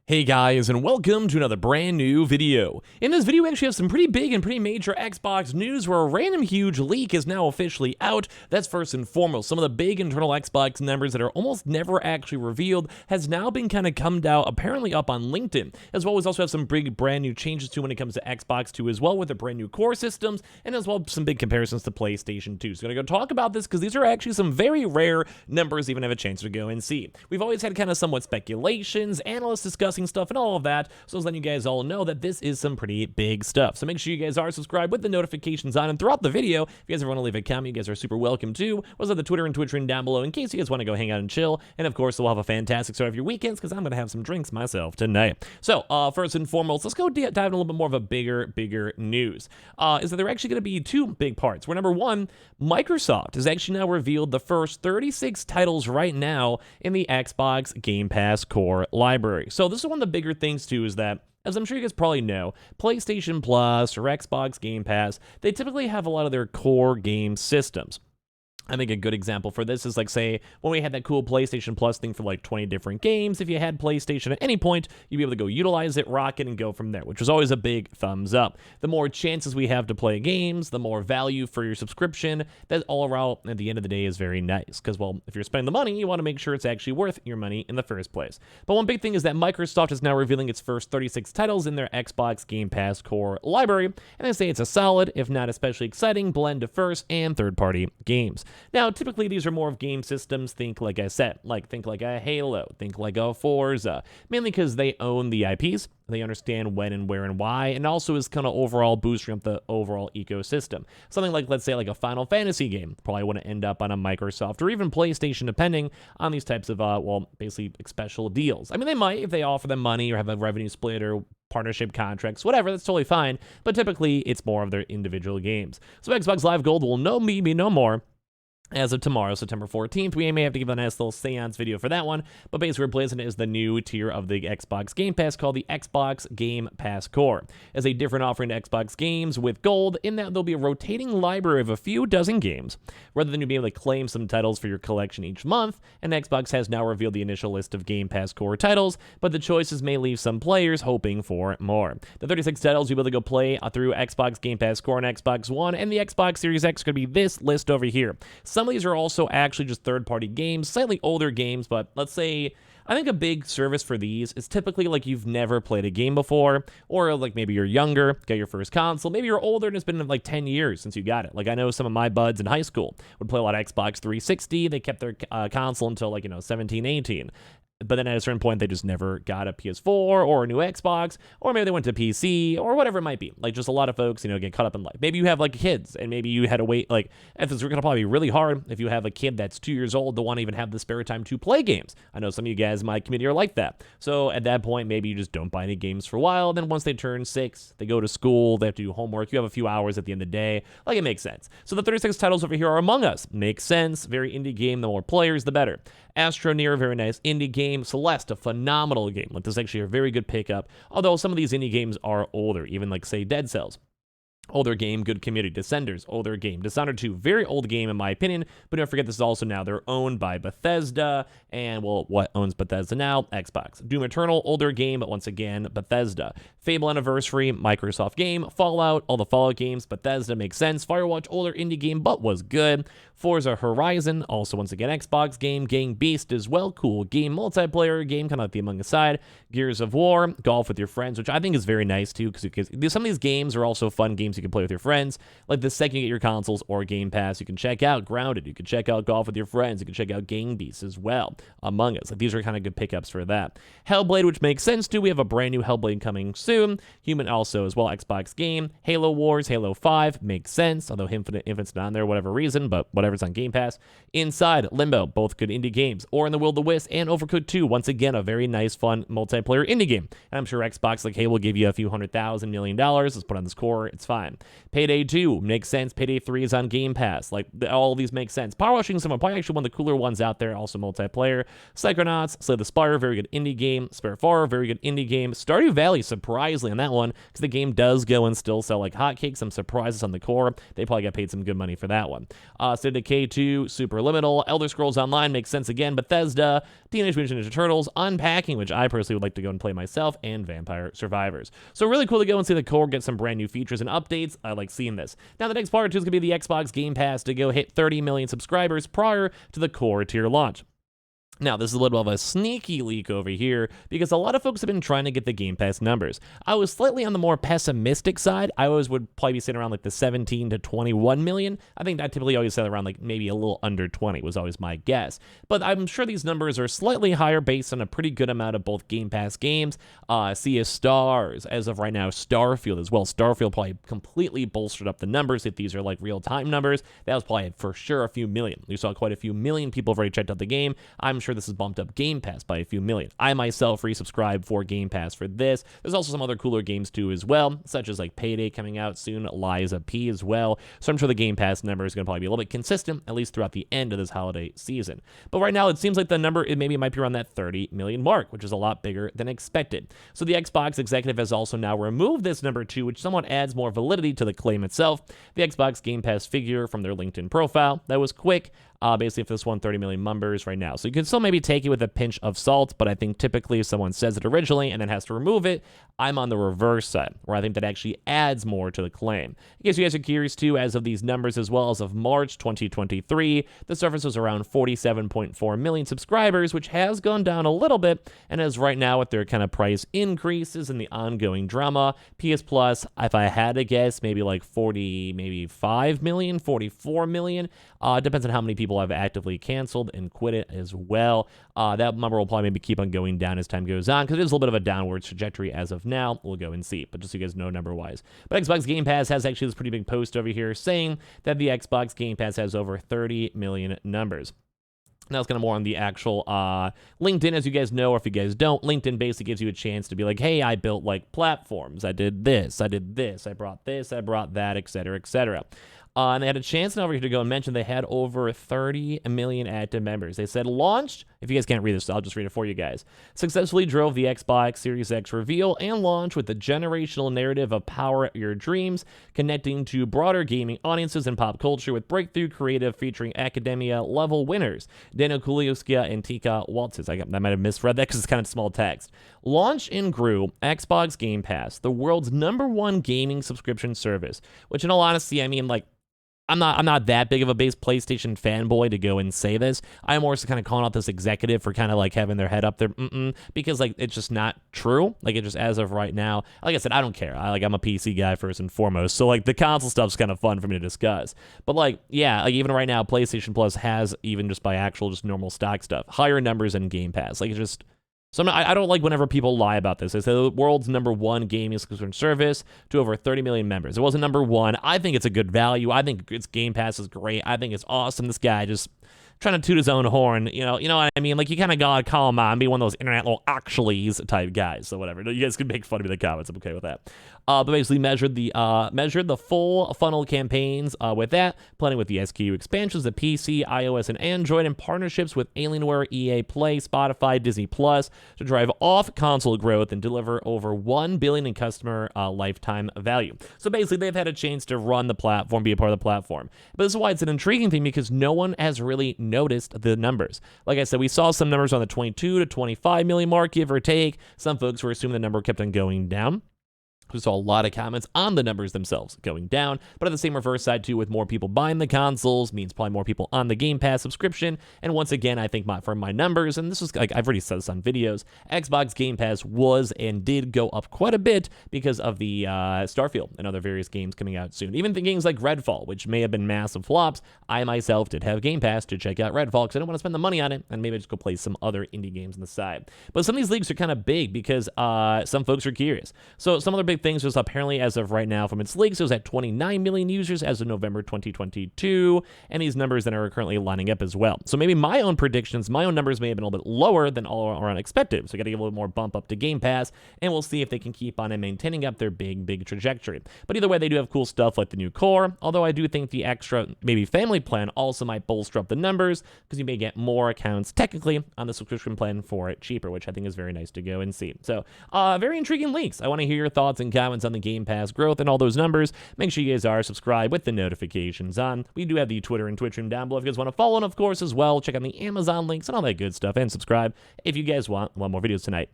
Hey guys, and welcome to another brand new video. In this video, we actually have some pretty big and pretty major Xbox news where a random huge leak is now officially out. That's first and foremost. Some of the big internal Xbox numbers that are almost never actually revealed has now been kind of come out, apparently up on LinkedIn. As well as also have some big brand new changes to when it comes to Xbox 2 as well with the brand new core systems, and as well some big comparisons to PlayStation 2. So I'm going to go talk about this because these are actually some very rare numbers even have a chance to go and see. We've always had kind of somewhat speculations, analysts discussing stuff and all of that, so letting you guys all know that this is some pretty big stuff. So make sure you guys are subscribed with the notifications on, and throughout the video, if you guys ever want to leave a comment, you guys are super welcome to. What's up, the Twitter and Twitch ring down below in case you guys want to go hang out and chill, and of course, we'll have a fantastic start of your weekends because I'm going to have some drinks myself tonight. So, first and foremost, let's go dive in a little bit more of a bigger news. Is that there are actually going to be two big parts, where number one, Microsoft has actually now revealed the first 36 titles right now in the Xbox Game Pass core library. So this is one of the bigger things too, is that, as I'm sure you guys probably know, PlayStation Plus or Xbox Game Pass, they typically have a lot of their core game systems. I think a good example for this is, like, say, when we had that cool PlayStation Plus thing for like 20 different games. If you had PlayStation at any point, you'd be able to go utilize it, rock it, and go from there, which was always a big thumbs up. The more chances we have to play games, the more value for your subscription. That all around, at the end of the day, is very nice. Because, well, if you're spending the money, you want to make sure it's actually worth your money in the first place. But one big thing is that Microsoft is now revealing its first 36 titles in their Xbox Game Pass core library, and they say it's a solid, if not especially exciting, blend of first and third-party games. Now, typically, these are more of game systems. Think, like I said, think like a Halo, think like a Forza, mainly because they own the IPs. They understand when and where and why, and also is kind of overall boosting up the overall ecosystem. Something like, let's say, like a Final Fantasy game probably wouldn't end up on a Microsoft or even PlayStation, depending on these types of, basically special deals. I mean, they might if they offer them money or have a revenue split or partnership contracts, whatever, that's totally fine, but typically it's more of their individual games. So Xbox Live Gold will be no more. As of tomorrow, September 14th, we may have to give a nice little seance video for that one, but basically replacing it is the new tier of the Xbox Game Pass called the Xbox Game Pass Core. As a different offering to Xbox games with gold, in that there'll be a rotating library of a few dozen games. Rather than you being able to claim some titles for your collection each month, and Xbox has now revealed the initial list of Game Pass Core titles, but the choices may leave some players hoping for more. The 36 titles you'll be able to go play through Xbox Game Pass Core and Xbox One, and the Xbox Series X are going to be this list over here. Some of these are also actually just third-party games, slightly older games, but let's say, I think a big service for these is typically like you've never played a game before, or like maybe you're younger, got your first console, maybe you're older and it's been like 10 years since you got it. Like I know some of my buds in high school would play a lot of Xbox 360, they kept their console until 17, 18. But then at a certain point, they just never got a PS4 or a new Xbox, or maybe they went to PC or whatever it might be. Like just a lot of folks, get caught up in life. Maybe you have like kids and maybe you had to wait, if it's going to probably be really hard if you have a kid that's 2 years old to want to even have the spare time to play games. I know some of you guys in my community are like that. So at that point, maybe you just don't buy any games for a while. Then once they turn 6, they go to school, they have to do homework. You have a few hours at the end of the day. Like it makes sense. So the 36 titles over here are Among Us. Makes sense. Very indie game. The more players, the better. Astroneer, very nice indie game. Celeste, a phenomenal game. Like this is actually a very good pickup. Although some of these indie games are older, even like say Dead Cells. Older game, good community. Descenders, older game. Dishonored 2, very old game in my opinion, but don't forget this is also now, they're owned by Bethesda, and well, what owns Bethesda now? Xbox. Doom Eternal, older game, but once again, Bethesda. Fable Anniversary, Microsoft game. Fallout, all the Fallout games, Bethesda, makes sense. Firewatch, older indie game, but was good. Forza Horizon, also once again Xbox game. Gang Beast as well, cool game. Multiplayer game, kind of like the Among Us side. Gears of War, golf with your friends, which I think is very nice too, because some of these games are also fun games you can play with your friends. Like the second you get your consoles or Game Pass, you can check out Grounded, you can check out Golf with your friends, you can check out Gang Beasts as well. Among Us, like these are kind of good pickups for that. Hellblade, which makes sense too. We have a brand new Hellblade coming soon. Human also as well, Xbox game. Halo Wars, Halo 5 makes sense, although Infinite's not on there, whatever reason, but whatever, it's on Game Pass. Inside, Limbo, both good indie games. Or in the Will the Wisp and Overcooked 2, once again a very nice, fun multiplayer indie game. And I'm sure Xbox, like, hey, we'll give you a few $100,000 million. Let's put on this core, it's fine. time. Payday 2 makes sense. Payday 3 is on Game Pass. Like, all of these make sense. Power Washing Simulator, probably actually one of the cooler ones out there, also multiplayer. Psychonauts, Slay the Spire, very good indie game. Spare 4, very good indie game. Stardew Valley, surprisingly on that one, because the game does go and still sell like hotcakes. I'm surprised it's on the core. They probably got paid some good money for that one. State of Decay 2, Superliminal, Elder Scrolls Online makes sense again. Bethesda, Teenage Mutant Ninja Turtles, Unpacking, which I personally would like to go and play myself, and Vampire Survivors. So really cool to go and see the core get some brand new features and updates. I like seeing this. Now the next part too is going to be the Xbox Game Pass to go hit 30 million subscribers prior to the core tier launch. Now, this is a little bit of a sneaky leak over here because a lot of folks have been trying to get the Game Pass numbers. I was slightly on the more pessimistic side. I always would probably be sitting around like the 17 to 21 million. I think I typically always said around like maybe a little under 20 was always my guess. But I'm sure these numbers are slightly higher based on a pretty good amount of both Game Pass games. Sea of Stars, as of right now, Starfield as well. Starfield probably completely bolstered up the numbers. If these are like real-time numbers, that was probably for sure a few million. You saw quite a few million people have already checked out the game. I'm sure this has bumped up Game Pass by a few million. I myself resubscribe for Game Pass for this. There's also some other cooler games too as well, such as like Payday coming out soon, Liza P as well. So I'm sure the Game Pass number is going to probably be a little bit consistent, at least throughout the end of this holiday season. But right now, it seems like the number, it might be around that 30 million mark, which is a lot bigger than expected. So the Xbox executive has also now removed this number 2, which somewhat adds more validity to the claim itself. The Xbox Game Pass figure from their LinkedIn profile, that was quick. Basically, if this one, 30 million members right now. So you can still maybe take it with a pinch of salt, but I think typically if someone says it originally and then has to remove it, I'm on the reverse side, where I think that actually adds more to the claim. In case you guys are curious too, as of these numbers as well, as of March 2023, the Surface was around 47.4 million subscribers, which has gone down a little bit, and as right now with their kind of price increases and the ongoing drama, PS Plus, if I had to guess, maybe like 45 million, 44 million, depends on how many people have actively canceled and quit it as well. That number will probably maybe keep on going down as time goes on, because it is a little bit of a downward trajectory as of now. We'll go and see, but just so you guys know number-wise. But Xbox Game Pass has actually this pretty big post over here saying that the Xbox Game Pass has over 30 million numbers. Now it's kind of more on the actual LinkedIn, as you guys know, or if you guys don't, LinkedIn basically gives you a chance to be like, hey, I built like platforms, I did this, I brought this, I brought that, etc., etc. And they had a chance now over here to go and mention they had over 30 million active members. They said launched, if you guys can't read this, I'll just read it for you guys. Successfully drove the Xbox Series X reveal and launch with the generational narrative of power your dreams, connecting to broader gaming audiences and pop culture with breakthrough creative featuring academia level winners, Daniel Kuliowski and Tika Waltzes. I might have misread that because it's kind of small text. Launch and grew Xbox Game Pass, the world's #1 gaming subscription service, which in all honesty, I mean, like, I'm not that big of a base PlayStation fanboy to go and say this. I'm more so kind of calling out this executive for kind of like having their head up there, because like it's just not true. Like it just as of right now, like I said, I don't care. I'm a PC guy first and foremost, so like the console stuff's kind of fun for me to discuss. But like yeah, like even right now, PlayStation Plus has, even just by actual just normal stock stuff, higher numbers than Game Pass. Like it's just. So I don't like whenever people lie about this. They say the world's #1 gaming subscription service to over 30 million members. It wasn't #1. I think it's a good value. I think its Game Pass is great. I think it's awesome. This guy just trying to toot his own horn, you know what I mean? Like, you kind of gotta call him on, be one of those internet little actuallys type guys, so whatever. You guys can make fun of me in the comments. I'm okay with that. But basically measured the full funnel campaigns with that, planning with the SKU expansions, the PC, iOS, and Android, and partnerships with Alienware, EA Play, Spotify, Disney Plus to drive off console growth and deliver over $1 billion in customer lifetime value. So basically, they've had a chance to run the platform, be a part of the platform. But this is why it's an intriguing thing, because no one has really noticed the numbers. Like I said, we saw some numbers on the 22 to 25 million mark, give or take. Some folks were assuming the number kept on going down. We saw a lot of comments on the numbers themselves going down, but at the same reverse side too, with more people buying the consoles means probably more people on the Game Pass subscription. And once again, I think from my numbers, and this was like I've already said this on videos, Xbox Game Pass was and did go up quite a bit because of the Starfield and other various games coming out soon. Even the games like Redfall, which may have been massive flops, I myself did have Game Pass to check out Redfall because I don't want to spend the money on it, and maybe just go play some other indie games on the side. But some of these leaks are kind of big because some folks are curious. So some other big big things was apparently as of right now from its leaks, it was at 29 million users as of November 2022, and these numbers that are currently lining up as well. So maybe my own predictions, my own numbers may have been a little bit lower than all around expected. So I got to give a little more bump up to Game Pass, and we'll see if they can keep on and maintaining up their big trajectory. But either way, they do have cool stuff like the new core, although I do think the extra maybe family plan also might bolster up the numbers because you may get more accounts technically on the subscription plan for it cheaper, which I think is very nice to go and see. So very intriguing leaks. I want to hear your thoughts and comments on the Game Pass growth and all those numbers. Make sure you guys are subscribed with the notifications on. We do have the Twitter and Twitch room down below if you guys want to follow, and of course as well check out the Amazon links and all that good stuff, and subscribe if you guys want more videos tonight.